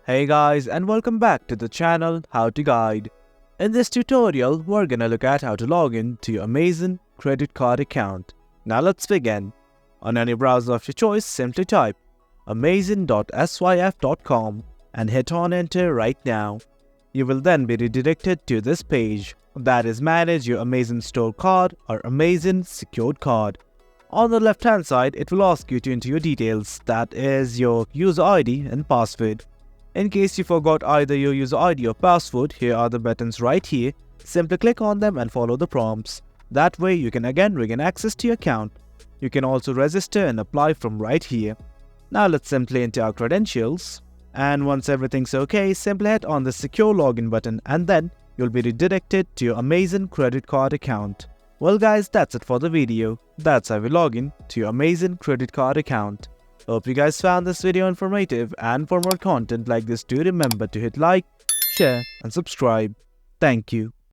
Hey guys, and welcome back to the channel How to Guide. In this tutorial, we're gonna look at how to log in to your Amazon credit card account. Now let's begin. On any browser of your choice, simply type amazon.syf.com and hit on enter right now. You will then be redirected to this page, that is manage your Amazon store card or Amazon secured card. On the left hand side, it will ask you to enter your details, that is your user ID and password. In case you forgot either your user ID or password, here are the buttons right here. Simply click on them and follow the prompts. That way you can again regain access to your account. You can also register and apply from right here. Now let's simply enter our credentials. And once everything's okay, simply hit on the secure login button and then you'll be redirected to your Amazon credit card account. Well guys, that's it for the video. That's how we log in to your Amazon credit card account. Hope you guys found this video informative, and for more content like this, do remember to hit like, share and subscribe. Thank you.